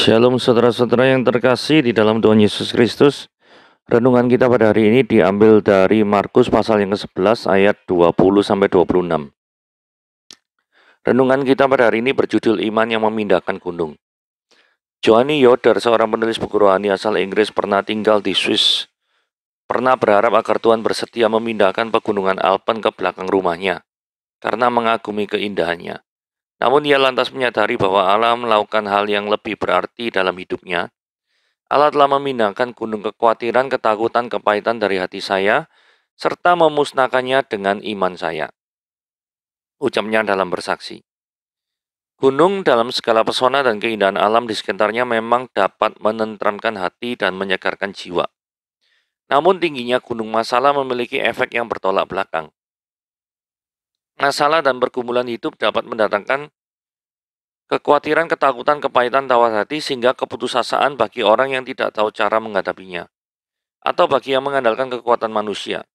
Shalom saudara-saudara yang terkasih di dalam Tuhan Yesus Kristus. Renungan kita pada hari ini diambil dari Markus pasal yang ke-11 ayat 20-26. Renungan kita pada hari ini berjudul Iman yang Memindahkan Gunung. Johanny Yoder, seorang penulis buku rohani asal Inggris, pernah tinggal di Swiss. Pernah berharap agar Tuhan bersedia memindahkan pegunungan Alpen ke belakang rumahnya karena mengagumi keindahannya. Namun ia lantas menyadari bahwa Allah melakukan hal yang lebih berarti dalam hidupnya. Allah telah memindahkan gunung kekhawatiran, ketakutan, kepahitan dari hati saya, serta memusnahkannya dengan iman saya. Ucapnya dalam bersaksi. Gunung dalam segala pesona dan keindahan alam di sekitarnya memang dapat menenteramkan hati dan menyegarkan jiwa. Namun tingginya gunung masalah memiliki efek yang bertolak belakang. Masalah dan pergumulan hidup dapat mendatangkan kekhawatiran, ketakutan, kepahitan, tawar hati, sehingga keputusasaan bagi orang yang tidak tahu cara menghadapinya, atau bagi yang mengandalkan kekuatan manusia.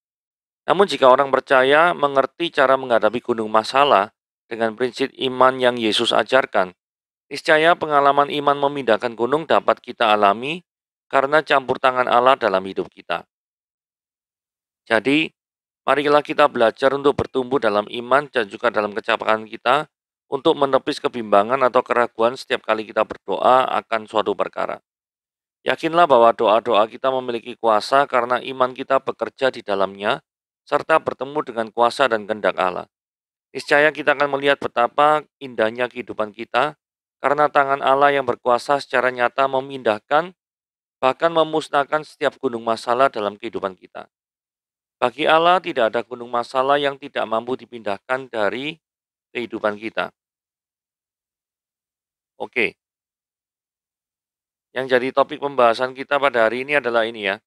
Namun jika orang percaya mengerti cara menghadapi gunung masalah dengan prinsip iman yang Yesus ajarkan, niscaya pengalaman iman memindahkan gunung dapat kita alami karena campur tangan Allah dalam hidup kita. Jadi, marilah kita belajar untuk bertumbuh dalam iman dan juga dalam kecapakan kita untuk menepis kebimbangan atau keraguan setiap kali kita berdoa akan suatu perkara. Yakinlah bahwa doa-doa kita memiliki kuasa karena iman kita bekerja di dalamnya, serta bertemu dengan kuasa dan kehendak Allah. Niscaya kita akan melihat betapa indahnya kehidupan kita, karena tangan Allah yang berkuasa secara nyata memindahkan, bahkan memusnahkan setiap gunung masalah dalam kehidupan kita. Bagi Allah tidak ada gunung masalah yang tidak mampu dipindahkan dari kehidupan kita. Oke, yang jadi topik pembahasan kita pada hari ini adalah ini ya.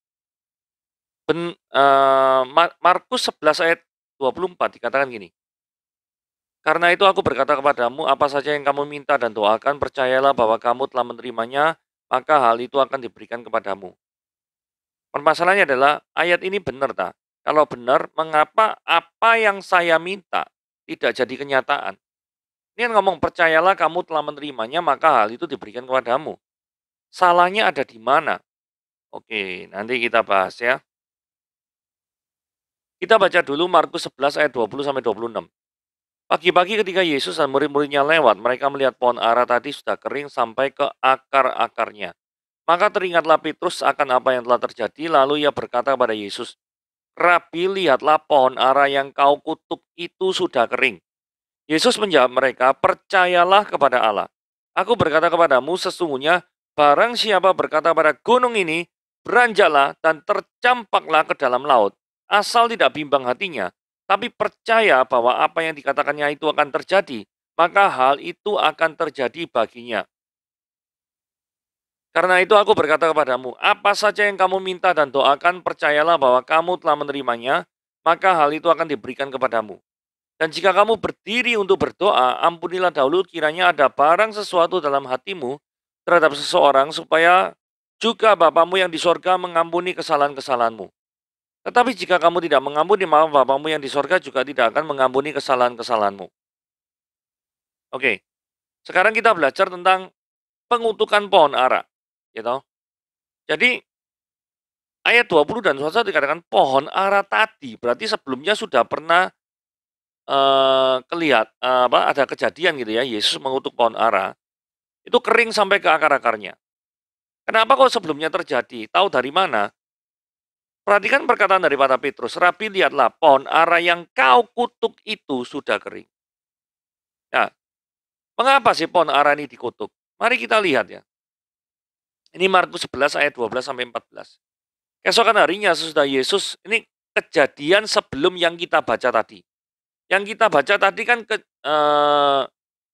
Markus 11 ayat 24 dikatakan gini. Karena itu aku berkata kepadamu, apa saja yang kamu minta dan doakan, percayalah bahwa kamu telah menerimanya, maka hal itu akan diberikan kepadamu. Permasalahannya adalah, ayat ini benar tak? Kalau benar, mengapa apa yang saya minta tidak jadi kenyataan? Ini kan ngomong, percayalah kamu telah menerimanya, maka hal itu diberikan kepadamu. Salahnya ada di mana? Oke, nanti kita bahas ya. Kita baca dulu Markus 11 ayat 20-26. Pagi-pagi ketika Yesus dan murid-muridnya lewat, mereka melihat pohon ara tadi sudah kering sampai ke akar-akarnya. Maka teringatlah Petrus akan apa yang telah terjadi, lalu ia berkata kepada Yesus, Rabi, lihatlah pohon ara yang kau kutuk itu sudah kering. Yesus menjawab mereka, percayalah kepada Allah. Aku berkata kepadamu, sesungguhnya barang siapa berkata pada gunung ini, beranjaklah dan tercampaklah ke dalam laut, asal tidak bimbang hatinya, tapi percaya bahwa apa yang dikatakannya itu akan terjadi, maka hal itu akan terjadi baginya. Karena itu aku berkata kepadamu, apa saja yang kamu minta dan doakan, percayalah bahwa kamu telah menerimanya, maka hal itu akan diberikan kepadamu. Dan jika kamu berdiri untuk berdoa, ampunilah dahulu kiranya ada barang sesuatu dalam hatimu terhadap seseorang, supaya juga Bapamu yang di sorga mengampuni kesalahan-kesalahanmu. Tetapi jika kamu tidak mengampuni, maka Bapamu yang di sorga juga tidak akan mengampuni kesalahan-kesalahanmu. Oke, sekarang kita belajar tentang pengutukan pohon ara. Gitu. Jadi, ayat 20 dan 21 dikatakan pohon ara tadi, berarti sebelumnya sudah pernah ada kejadian gitu ya, Yesus mengutuk pohon ara, itu kering sampai ke akar-akarnya. Kenapa kok sebelumnya terjadi? Tahu dari mana? Perhatikan perkataan daripada Petrus, Rabi, lihatlah pohon ara yang kau kutuk itu sudah kering. Nah, mengapa sih pohon ara ini dikutuk? Mari kita lihat ya. Ini Markus 11 ayat 12 sampai 14. Keesokan harinya sesudah Yesus, ini kejadian sebelum yang kita baca tadi. Yang kita baca tadi kan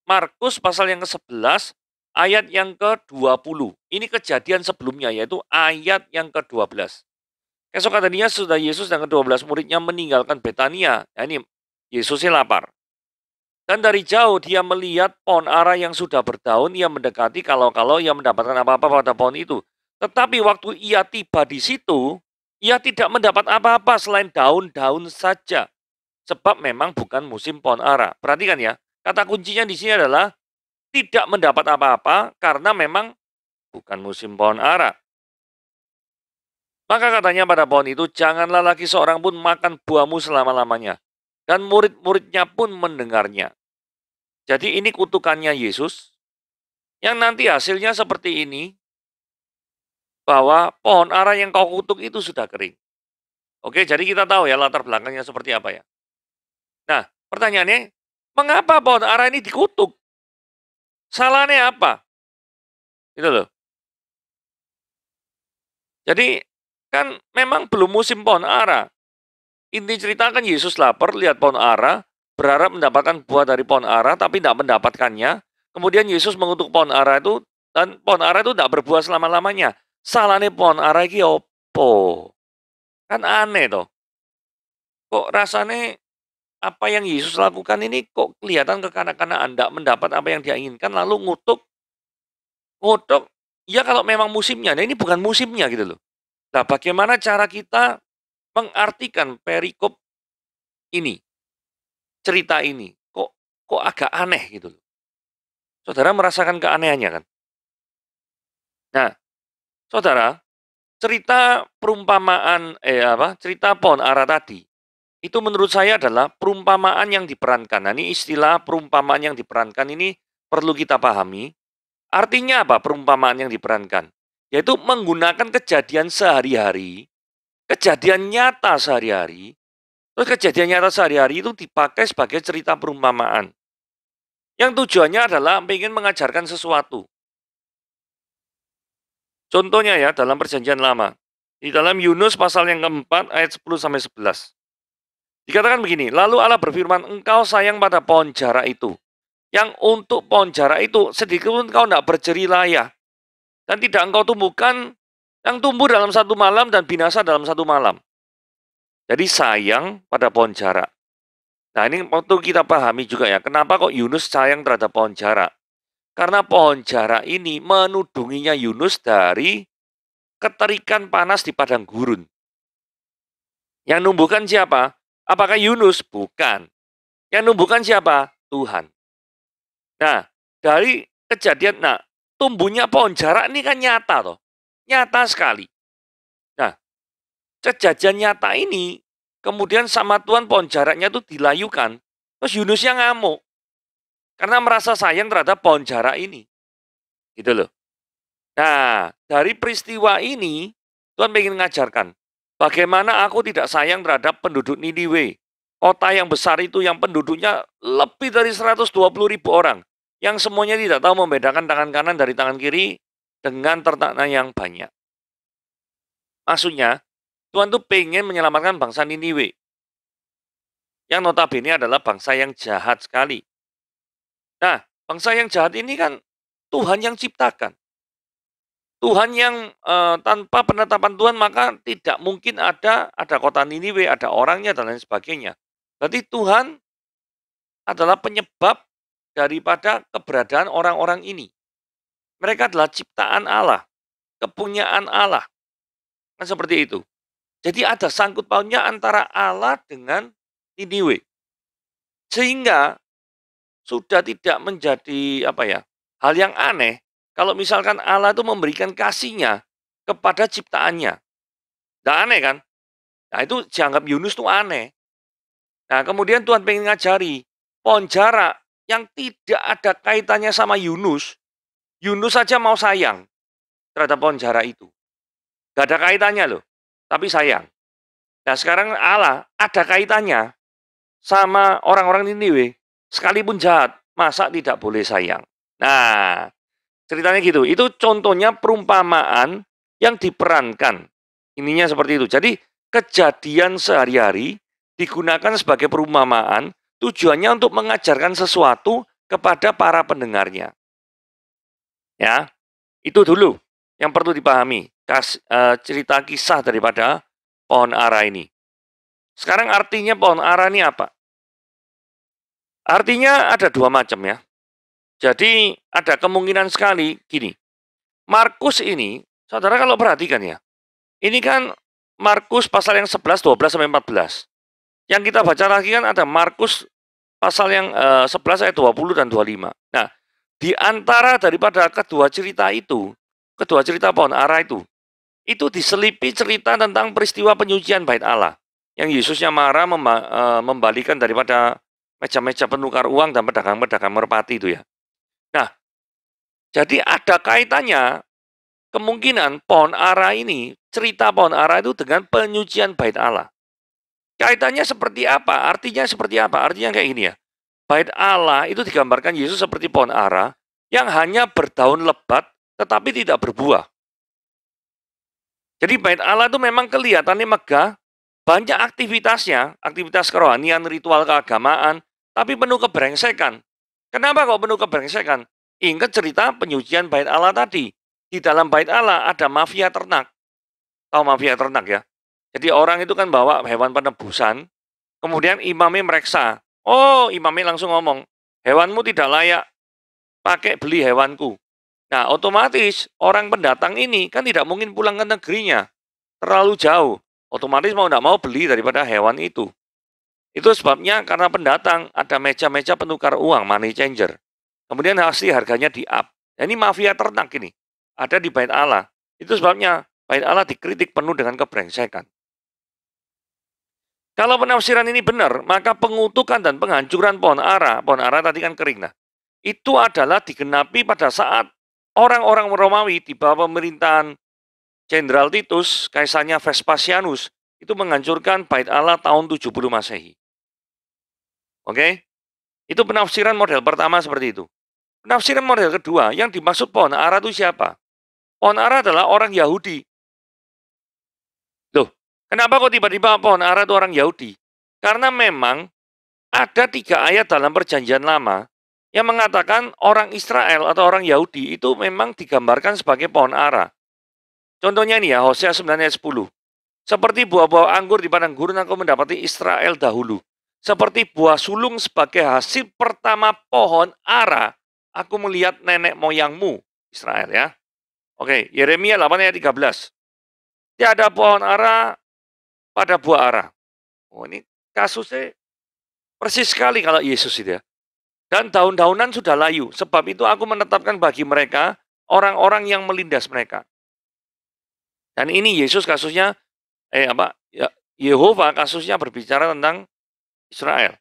Markus pasal yang ke-11 ayat yang ke-20. Ini kejadian sebelumnya, yaitu ayat yang ke-12. Keesokan harinya sudah Yesus dan ke-12 muridnya meninggalkan Betania. Ya, ini Yesusnya lapar. Dan dari jauh dia melihat pohon ara yang sudah berdaun, ia mendekati kalau-kalau ia mendapatkan apa-apa pada pohon itu. Tetapi waktu ia tiba di situ, ia tidak mendapat apa-apa selain daun-daun saja. Sebab memang bukan musim pohon ara. Perhatikan ya, kata kuncinya di sini adalah tidak mendapat apa-apa karena memang bukan musim pohon ara. Maka katanya pada pohon itu, janganlah lagi seorang pun makan buahmu selama-lamanya. Dan murid-muridnya pun mendengarnya. Jadi ini kutukannya Yesus, yang nanti hasilnya seperti ini, bahwa pohon ara yang kau kutuk itu sudah kering. Oke, jadi kita tahu ya latar belakangnya seperti apa ya. Nah, pertanyaannya, mengapa pohon ara ini dikutuk? Salahnya apa? Gitu loh. Jadi, kan memang belum musim pohon ara. Inti cerita kan Yesus lapar, lihat pohon ara, berharap mendapatkan buah dari pohon ara, tapi tidak mendapatkannya. Kemudian Yesus mengutuk pohon ara itu, dan pohon ara itu tidak berbuah selama-lamanya. Salahnya pohon ara ini opo? Kan aneh toh. Kok rasanya apa yang Yesus lakukan ini kok kelihatan kekanak-kanakan, tidak mendapat apa yang dia inginkan, lalu ngutuk, ya kalau memang musimnya, nah ini bukan musimnya gitu loh. Nah, bagaimana cara kita mengartikan perikop ini, cerita ini? Kok agak aneh gitu loh. Saudara merasakan keanehannya kan? Nah, saudara, cerita perumpamaan cerita pohon ara tadi, itu menurut saya adalah perumpamaan yang diperankan. Nah, ini istilah perumpamaan yang diperankan ini perlu kita pahami. Artinya apa perumpamaan yang diperankan? Yaitu menggunakan kejadian sehari-hari, kejadian nyata sehari-hari, terus kejadian nyata sehari-hari itu dipakai sebagai cerita perumpamaan. Yang tujuannya adalah ingin mengajarkan sesuatu. Contohnya ya, dalam perjanjian lama. Di dalam Yunus pasal yang keempat ayat 10-11. Dikatakan begini, lalu Allah berfirman, engkau sayang pada pohon jara itu. Yang untuk pohon jara itu, sedikit pun engkau tidak berjerih dan tidak engkau tumbuhkan yang tumbuh dalam satu malam dan binasa dalam satu malam. Jadi sayang pada pohon jara. Nah ini waktu kita pahami juga ya, kenapa kok Yunus sayang terhadap pohon jara. Karena pohon jara ini menudunginya Yunus dari keterikan panas di padang gurun. Yang numbuhkan siapa? Apakah Yunus? Bukan. Yang numbuhkan siapa? Tuhan. Nah, dari kejadian, tumbuhnya pohon jara ini kan nyata toh. Nyata sekali. Nah, kejadian nyata ini, kemudian sama Tuhan pohon jaraknya itu dilayukan. Terus Yunusnya ngamuk. Karena merasa sayang terhadap pohon jara ini. Gitu loh. Nah, dari peristiwa ini, Tuhan ingin mengajarkan. Bagaimana aku tidak sayang terhadap penduduk Niniwe. Kota yang besar itu yang penduduknya lebih dari 120.000 orang. Yang semuanya tidak tahu membedakan tangan kanan dari tangan kiri dengan ternaknya yang banyak. Maksudnya, Tuhan tuh pengen menyelamatkan bangsa Niniwe. Yang notabene adalah bangsa yang jahat sekali. Nah, bangsa yang jahat ini kan Tuhan yang ciptakan. Tuhan yang tanpa penetapan Tuhan maka tidak mungkin ada kota Niniwe, ada orangnya dan lain sebagainya. Berarti Tuhan adalah penyebab daripada keberadaan orang-orang ini. Mereka adalah ciptaan Allah, kepunyaan Allah. Kan seperti itu. Jadi ada sangkut pautnya antara Allah dengan Niniwe. Sehingga sudah tidak menjadi hal yang aneh kalau misalkan Allah itu memberikan kasihnya kepada ciptaannya. Tidak aneh kan? Nah itu dianggap Yunus itu aneh. Nah kemudian Tuhan pengen ngajari pohon jara yang tidak ada kaitannya sama Yunus. Yunus saja mau sayang terhadap pohon jara itu. Gak ada kaitannya loh, tapi sayang. Nah sekarang Allah ada kaitannya sama orang-orang Niniwe, sekalipun jahat, masa tidak boleh sayang. Nah, ceritanya gitu. Itu contohnya perumpamaan yang diperankan. Ininya seperti itu. Jadi, kejadian sehari-hari digunakan sebagai perumpamaan, tujuannya untuk mengajarkan sesuatu kepada para pendengarnya. Ya, itu dulu yang perlu dipahami. Cerita kisah daripada pohon ara ini. Sekarang artinya pohon ara ini apa? Artinya ada dua macam ya. Jadi ada kemungkinan sekali gini. Markus ini, saudara kalau perhatikan ya. Ini kan Markus pasal yang 11, 12 sampai 14. Yang kita baca lagi kan ada Markus pasal yang 11 ayat 20 dan 25. Nah, di antara daripada kedua cerita itu, kedua cerita pohon ara itu diselipi cerita tentang peristiwa penyucian bait Allah. Yang Yesusnya marah membalikan daripada meja-meja penukar uang dan pedagang-pedagang merpati itu ya. Nah, jadi ada kaitannya kemungkinan pohon ara ini, cerita pohon ara itu dengan penyucian bait Allah. Kaitannya seperti apa? Artinya seperti apa? Artinya kayak gini ya. Bait Allah itu digambarkan Yesus seperti pohon ara yang hanya berdaun lebat tetapi tidak berbuah. Jadi bait Allah itu memang kelihatannya megah, banyak aktivitasnya, aktivitas kerohanian, ritual keagamaan, tapi penuh kebrengsekan. Kenapa kok penuh kebrengsekan? Ingat cerita penyucian bait Allah tadi. Di dalam bait Allah ada mafia ternak. Tahu mafia ternak ya? Jadi orang itu kan bawa hewan penebusan, kemudian imamnya mereksa. Oh, imamnya langsung ngomong, hewanmu tidak layak pakai beli hewanku. Nah, otomatis orang pendatang ini kan tidak mungkin pulang ke negerinya. Terlalu jauh. Otomatis mau tidak mau beli daripada hewan itu. Itu sebabnya karena pendatang ada meja-meja penukar uang, money changer. Kemudian hasil harganya di-up. Nah, ini mafia ternak ini. Ada di bait Allah. Itu sebabnya bait Allah dikritik penuh dengan kebrengsekan. Kalau penafsiran ini benar, maka pengutukan dan penghancuran pohon ara tadi kan kering. Nah, itu adalah digenapi pada saat orang-orang Romawi di bawah pemerintahan Jenderal Titus, kaisarnya Vespasianus, itu menghancurkan bait Allah tahun 70 Masehi. Oke? Itu penafsiran model pertama seperti itu. Penafsiran model kedua, yang dimaksud pohon ara itu siapa? Pohon ara adalah orang Yahudi. Loh, kenapa kok tiba-tiba pohon ara itu orang Yahudi? Karena memang ada 3 ayat dalam perjanjian lama yang mengatakan orang Israel atau orang Yahudi itu memang digambarkan sebagai pohon ara. Contohnya ini ya, Hosea 9 ayat 10. Seperti buah-buah anggur di padang gurun aku mendapati Israel dahulu. Seperti buah sulung sebagai hasil pertama pohon ara, aku melihat nenek moyangmu, Israel ya. Oke, Yeremia 8 ayat 13. Tiada pohon ara pada buah ara. Oh, ini kasusnya persis sekali kalau Yesus itu ya. Dan daun-daunan sudah layu. Sebab itu aku menetapkan bagi mereka orang-orang yang melindas mereka. Dan ini Yesus kasusnya, Yehova kasusnya berbicara tentang Israel.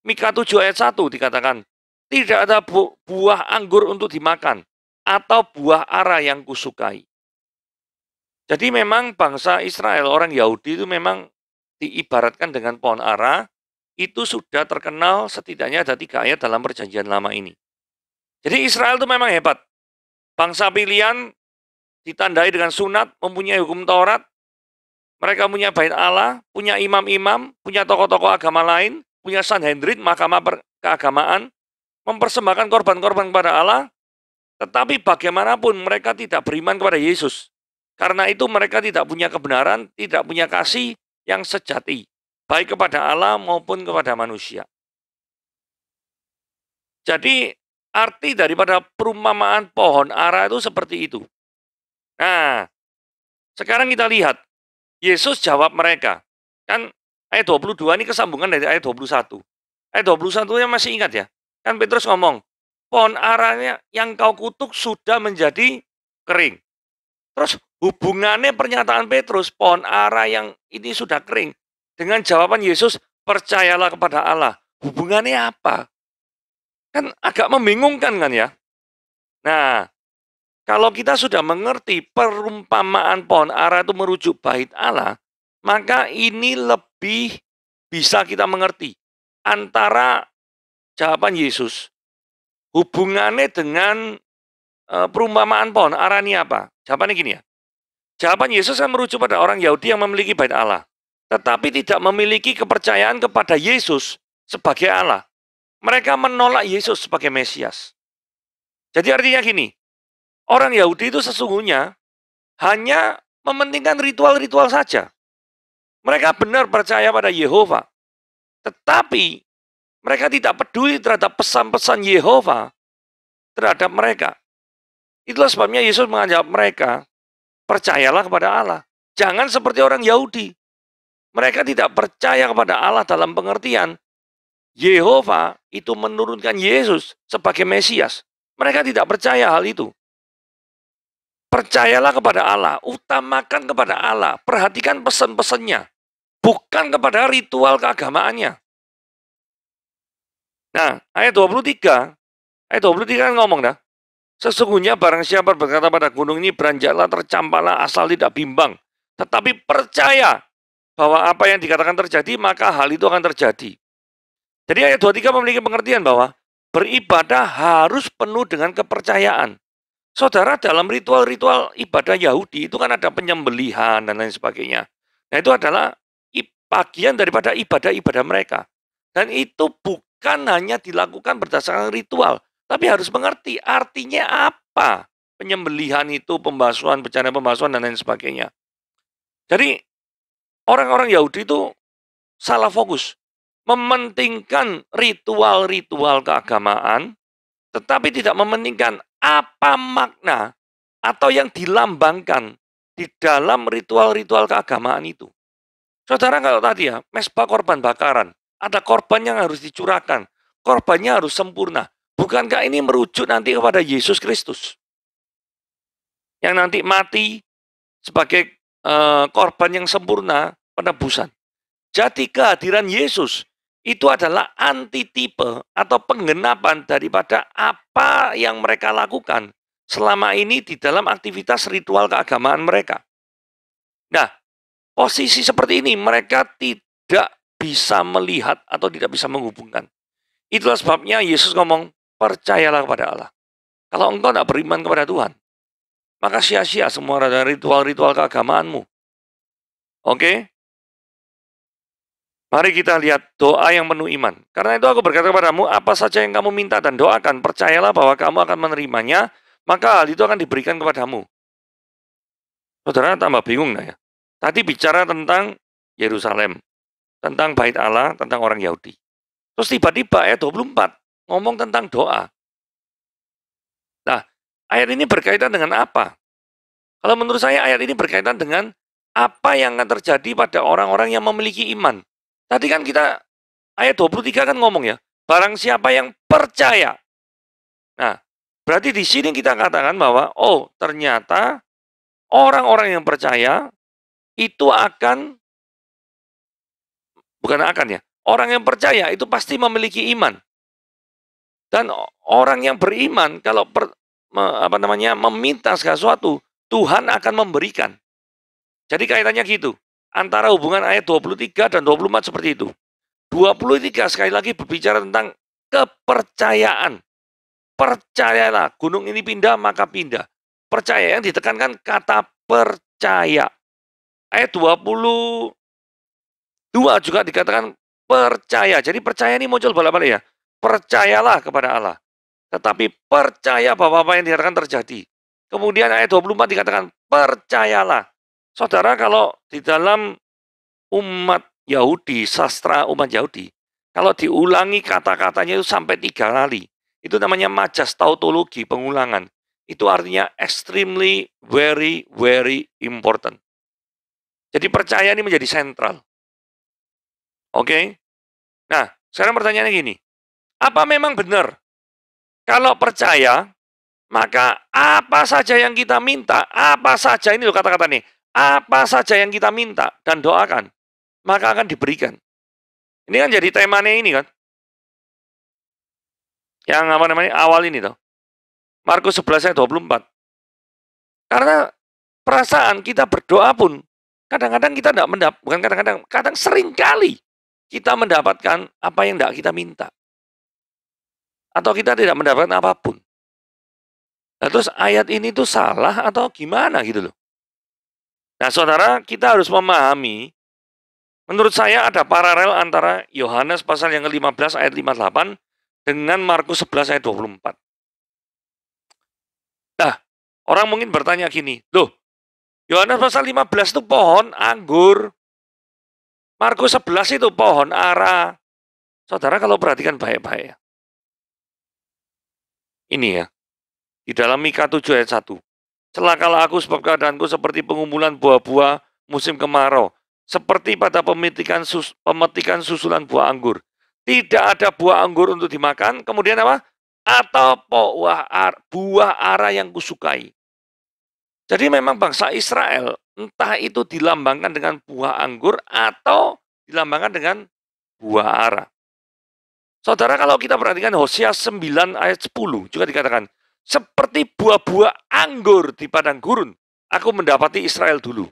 Mika 7 ayat 1 dikatakan, tidak ada buah anggur untuk dimakan, atau buah ara yang kusukai. Jadi memang bangsa Israel, orang Yahudi itu memang diibaratkan dengan pohon ara, itu sudah terkenal setidaknya ada 3 ayat dalam perjanjian lama ini. Jadi Israel itu memang hebat. Bangsa pilihan ditandai dengan sunat, mempunyai hukum Taurat, mereka punya bait Allah, punya imam-imam, punya tokoh-tokoh agama lain, punya Sanhedrin, mahkamah keagamaan, mempersembahkan korban-korban kepada Allah, tetapi bagaimanapun mereka tidak beriman kepada Yesus. Karena itu mereka tidak punya kebenaran, tidak punya kasih yang sejati, baik kepada Allah maupun kepada manusia. Jadi arti daripada perumpamaan pohon ara itu seperti itu. Nah, sekarang kita lihat, Yesus jawab mereka. Kan ayat 22 ini kesambungan dari ayat 21. Ayat 21-nya masih ingat ya? Kan Petrus ngomong, pohon aranya yang kau kutuk sudah menjadi kering. Terus hubungannya pernyataan Petrus, pohon ara yang ini sudah kering, dengan jawaban Yesus, percayalah kepada Allah. Hubungannya apa? Kan agak membingungkan kan ya? Nah, kalau kita sudah mengerti perumpamaan pohon ara itu merujuk bait Allah, maka ini lebih bisa kita mengerti antara jawaban Yesus, hubungannya dengan perumpamaan pohon ara ini apa? Jawabannya gini ya. Jawaban Yesus kan merujuk pada orang Yahudi yang memiliki bait Allah, tetapi tidak memiliki kepercayaan kepada Yesus sebagai Allah. Mereka menolak Yesus sebagai Mesias. Jadi artinya gini, orang Yahudi itu sesungguhnya hanya mementingkan ritual-ritual saja. Mereka benar percaya pada Yehova, tetapi mereka tidak peduli terhadap pesan-pesan Yehova terhadap mereka. Itulah sebabnya Yesus mengajak mereka, percayalah kepada Allah. Jangan seperti orang Yahudi. Mereka tidak percaya kepada Allah dalam pengertian Yehova itu menurunkan Yesus sebagai Mesias. Mereka tidak percaya hal itu. Percayalah kepada Allah, utamakan kepada Allah, perhatikan pesan-pesannya, bukan kepada ritual keagamaannya. Nah, ayat 23 kan ngomong dah, sesungguhnya barang siapa berkata pada gunung ini beranjaklah, tercampaklah, asal tidak bimbang, tetapi percaya bahwa apa yang dikatakan terjadi, maka hal itu akan terjadi. Jadi ayat 23 memiliki pengertian bahwa beribadah harus penuh dengan kepercayaan. Saudara, dalam ritual-ritual ibadah Yahudi itu kan ada penyembelihan dan lain sebagainya. Nah, itu adalah bagian daripada ibadah-ibadah mereka. Dan itu bukan hanya dilakukan berdasarkan ritual, tapi harus mengerti artinya apa. Penyembelihan itu, pembasuhan, bencana pembasuhan, dan lain sebagainya. Jadi, orang-orang Yahudi itu salah fokus. Mementingkan ritual-ritual keagamaan, tetapi tidak mementingkan apa makna atau yang dilambangkan di dalam ritual-ritual keagamaan itu. Saudara, kalau tadi ya, mesbah korban bakaran, ada korban yang harus dicurahkan, korbannya harus sempurna. Bukankah ini merujuk nanti kepada Yesus Kristus yang nanti mati sebagai korban yang sempurna penebusan? Jadi kehadiran Yesus itu adalah antitipe atau penggenapan daripada apa yang mereka lakukan selama ini di dalam aktivitas ritual keagamaan mereka. Nah, posisi seperti ini mereka tidak bisa melihat atau tidak bisa menghubungkan. Itulah sebabnya Yesus ngomong, percayalah kepada Allah. Kalau engkau tidak beriman kepada Tuhan, maka sia-sia semua ritual-ritual keagamaanmu. Oke? Mari kita lihat doa yang penuh iman. Karena itu aku berkata kepadamu, apa saja yang kamu minta dan doakan, percayalah bahwa kamu akan menerimanya, maka hal itu akan diberikan kepadamu. Saudara tambah bingung ya? Tadi bicara tentang Yerusalem, tentang bait Allah, tentang orang Yahudi. Terus tiba-tiba ayat 24 ngomong tentang doa. Nah, ayat ini berkaitan dengan apa? Kalau menurut saya ayat ini berkaitan dengan apa yang akan terjadi pada orang-orang yang memiliki iman. Tadi kan kita ayat 23 kan ngomong ya, barang siapa yang percaya. Nah, berarti di sini kita katakan bahwa oh, ternyata orang-orang yang percaya itu bukan akan ya, orang yang percaya itu pasti memiliki iman. Dan orang yang beriman kalau meminta segala sesuatu, Tuhan akan memberikan. Jadi kaitannya gitu. Antara hubungan ayat 23 dan 24 seperti itu. 23 sekali lagi berbicara tentang kepercayaan. Percayalah, gunung ini pindah maka pindah. Percaya, yang ditekankan kata percaya. Ayat 22 juga dikatakan percaya. Jadi percaya ini muncul bolak-balik ya. Percayalah kepada Allah. Tetapi percaya bahwa apa yang dikatakan terjadi. Kemudian ayat 24 dikatakan percayalah. Saudara, kalau di dalam umat Yahudi, sastra umat Yahudi, kalau diulangi kata-katanya itu sampai 3 kali, itu namanya majas tautologi, pengulangan. Itu artinya extremely, very, very important. Jadi percaya ini menjadi sentral. Oke? Nah, sekarang pertanyaannya gini, apa memang benar? Kalau percaya, maka apa saja yang kita minta, apa saja, ini loh kata-kata nih, apa saja yang kita minta dan doakan, maka akan diberikan. Ini kan jadi temanya ini kan. Yang apa namanya, awal ini toh. Markus 11 ayat 24. Karena perasaan kita berdoa pun, kadang-kadang kita tidak mendapat, bukan kadang-kadang, kadang sering kali kita mendapatkan apa yang tidak kita minta. Atau kita tidak mendapatkan apapun. Nah, terus ayat ini tuh salah atau gimana gitu loh. Nah, saudara, kita harus memahami, menurut saya ada paralel antara Yohanes pasal yang ke-15 ayat 58 dengan Markus 11 ayat 24. Nah, orang mungkin bertanya gini, loh, Yohanes pasal 15 itu pohon anggur, Markus 11 itu pohon ara. Saudara kalau perhatikan baik-baik ya. Ini ya, di dalam Mika 7 ayat 1. Celakalah aku sebab keadaanku seperti pengumpulan buah-buah musim kemarau. Seperti pada pemetikan susulan buah anggur. Tidak ada buah anggur untuk dimakan. Kemudian apa? Atau buah ara yang kusukai. Jadi memang bangsa Israel, entah itu dilambangkan dengan buah anggur atau dilambangkan dengan buah ara. Saudara, kalau kita perhatikan Hosea 9 ayat 10 juga dikatakan, seperti buah-buah anggur di padang gurun, aku mendapati Israel dulu.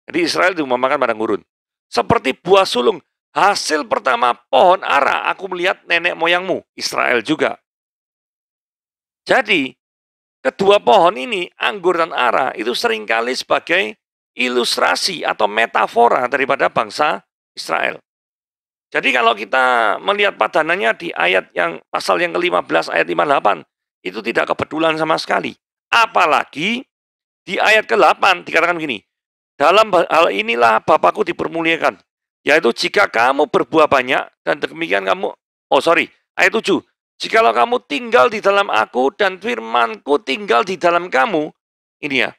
Jadi Israel diumpamakan padang gurun. Seperti buah sulung, hasil pertama pohon ara, aku melihat nenek moyangmu, Israel juga. Jadi, kedua pohon ini, anggur dan ara, itu seringkali sebagai ilustrasi atau metafora daripada bangsa Israel. Jadi kalau kita melihat padanannya di ayat yang pasal yang ke-15 ayat 58, itu tidak kebetulan sama sekali. Apalagi di ayat ke-8 dikatakan begini, dalam hal inilah Bapakku dipermuliakan, yaitu jika kamu berbuah banyak dan demikian kamu, ayat 7, jikalau kamu tinggal di dalam aku dan firmanku tinggal di dalam kamu, ini ya,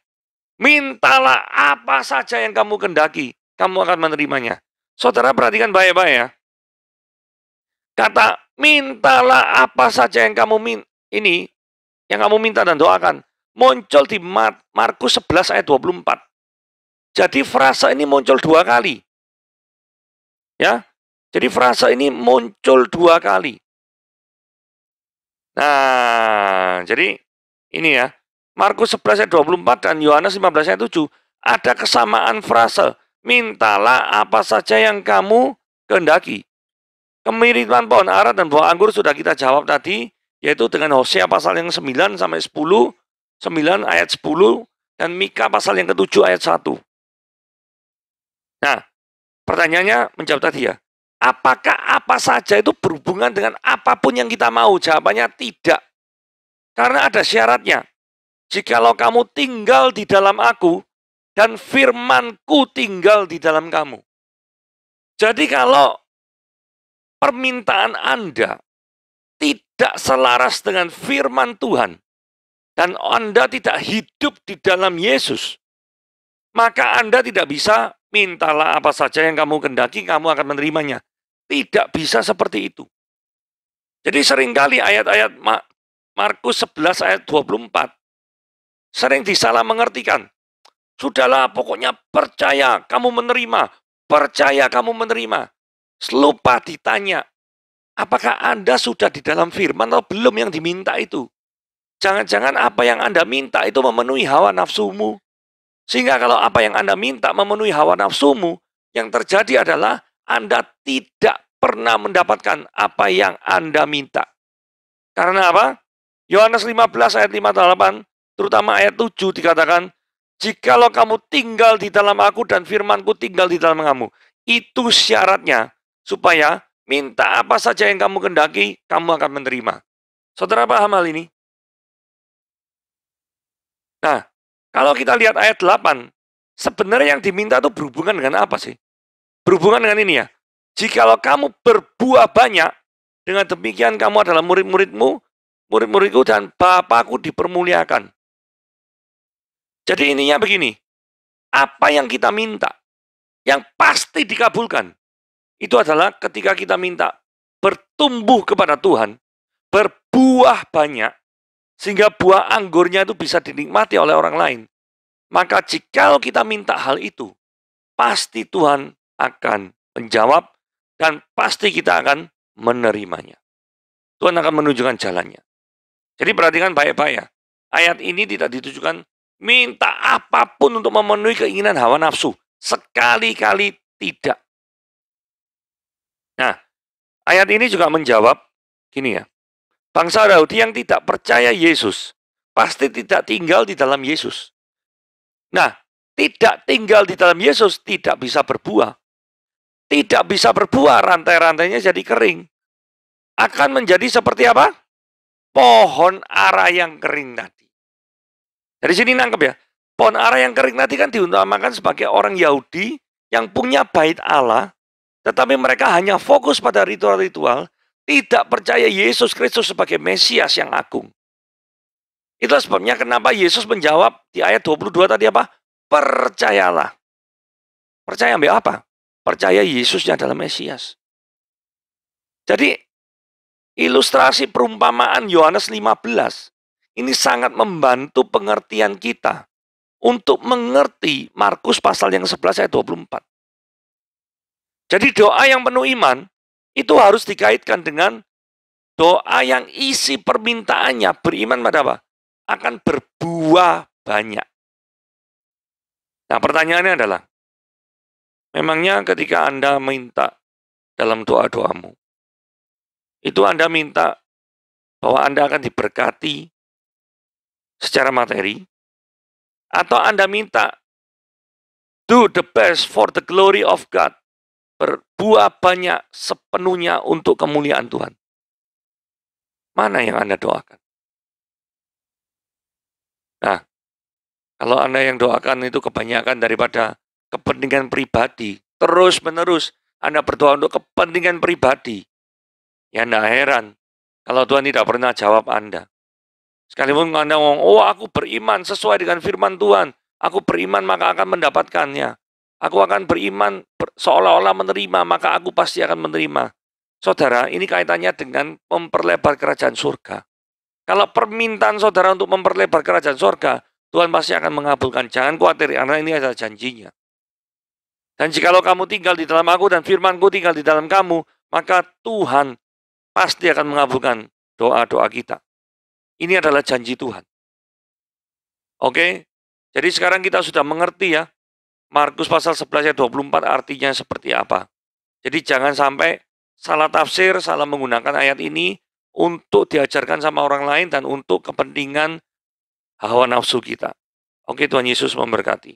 mintalah apa saja yang kamu kendaki, kamu akan menerimanya. Saudara perhatikan baik-baik ya. Kata mintalah apa saja yang kamu minta dan doakan, muncul di Markus 11 ayat 24. Jadi frasa ini muncul 2 kali. Ya. Jadi frasa ini muncul 2 kali. Nah, jadi ini ya. Markus 11 ayat 24 dan Yohanes 15 ayat 7 ada kesamaan frasa. Mintalah apa saja yang kamu kehendaki. Kemiripan pohon ara dan buah anggur sudah kita jawab tadi, yaitu dengan Hosea pasal yang 9 sampai 10, 9 ayat 10, dan Mika pasal yang ke-7 ayat 1. Nah, pertanyaannya menjawab tadi ya, apakah apa saja itu berhubungan dengan apapun yang kita mau? Jawabannya tidak. Karena ada syaratnya. Jikalau kamu tinggal di dalam aku, dan firmanku tinggal di dalam kamu. Jadi kalau permintaan Anda tidak selaras dengan firman Tuhan, dan Anda tidak hidup di dalam Yesus, maka Anda tidak bisa mintalah apa saja yang kamu kendaki, kamu akan menerimanya. Tidak bisa seperti itu. Jadi seringkali ayat-ayat Markus 11 ayat 24 sering disalah mengertikan. Sudahlah, pokoknya percaya kamu menerima, percaya kamu menerima. Lupa ditanya, apakah Anda sudah di dalam firman atau belum yang diminta itu? Jangan-jangan apa yang Anda minta itu memenuhi hawa nafsumu. Sehingga kalau apa yang Anda minta memenuhi hawa nafsumu, yang terjadi adalah Anda tidak pernah mendapatkan apa yang Anda minta. Karena apa? Yohanes 15 ayat 58, terutama ayat 7 dikatakan, jikalau kamu tinggal di dalam aku dan firmanku tinggal di dalam kamu. Itu syaratnya supaya minta apa saja yang kamu kendaki, kamu akan menerima. Saudara paham hal ini? Nah, kalau kita lihat ayat 8, sebenarnya yang diminta itu berhubungan dengan apa sih? Berhubungan dengan ini ya. Jikalau kamu berbuah banyak, dengan demikian kamu adalah murid-muridku dan Bapakku dipermuliakan. Jadi ininya begini, apa yang kita minta, yang pasti dikabulkan, itu adalah ketika kita minta bertumbuh kepada Tuhan, berbuah banyak, sehingga buah anggurnya itu bisa dinikmati oleh orang lain. Maka jika kita minta hal itu, pasti Tuhan akan menjawab dan pasti kita akan menerimanya. Tuhan akan menunjukkan jalannya. Jadi perhatikan baik-baik ya. Ayat ini tidak ditujukan minta apapun untuk memenuhi keinginan hawa nafsu. Sekali-kali tidak. Nah, ayat ini juga menjawab gini ya. Bangsa Yahudi yang tidak percaya Yesus pasti tidak tinggal di dalam Yesus. Nah, tidak tinggal di dalam Yesus tidak bisa berbuah. Tidak bisa berbuah, rantai-rantainya jadi kering. Akan menjadi seperti apa? Pohon ara yang kering tadi. Dari sini nangkep ya. Pohon ara yang kering tadi kan diutamakan sebagai orang Yahudi yang punya bait Allah, tetapi mereka hanya fokus pada ritual-ritual, tidak percaya Yesus Kristus sebagai Mesias yang agung. Itulah sebabnya kenapa Yesus menjawab di ayat 22 tadi apa? Percayalah. Percaya ambil apa? Percaya Yesusnya adalah Mesias. Jadi ilustrasi perumpamaan Yohanes 15 ini sangat membantu pengertian kita untuk mengerti Markus pasal yang 11 ayat 24. Jadi doa yang penuh iman itu harus dikaitkan dengan doa yang isi permintaannya beriman pada apa? Akan berbuah banyak. Nah, pertanyaannya adalah, memangnya ketika Anda minta dalam doa-doamu, itu Anda minta bahwa Anda akan diberkati secara materi, atau Anda minta do the best for the glory of God, berbuah banyak sepenuhnya untuk kemuliaan Tuhan? Mana yang Anda doakan? Nah, kalau Anda yang doakan itu kebanyakan daripada kepentingan pribadi, terus-menerus Anda berdoa untuk kepentingan pribadi, ya Anda heran kalau Tuhan tidak pernah jawab Anda. Sekalipun Anda ngomong, oh aku beriman sesuai dengan firman Tuhan, aku beriman maka akan mendapatkannya. Aku akan beriman seolah-olah menerima, maka aku pasti akan menerima. Saudara, ini kaitannya dengan memperlebar kerajaan surga. Kalau permintaan saudara untuk memperlebar kerajaan surga, Tuhan pasti akan mengabulkan. Jangan khawatir, karena ini adalah janjinya. Dan jikalau kamu tinggal di dalam aku dan firmanku tinggal di dalam kamu, maka Tuhan pasti akan mengabulkan doa-doa kita. Ini adalah janji Tuhan. Oke? Jadi sekarang kita sudah mengerti ya, Markus pasal 11 ayat 24 artinya seperti apa. Jadi jangan sampai salah tafsir, salah menggunakan ayat ini untuk diajarkan sama orang lain dan untuk kepentingan hawa nafsu kita. Oke, Tuhan Yesus memberkati.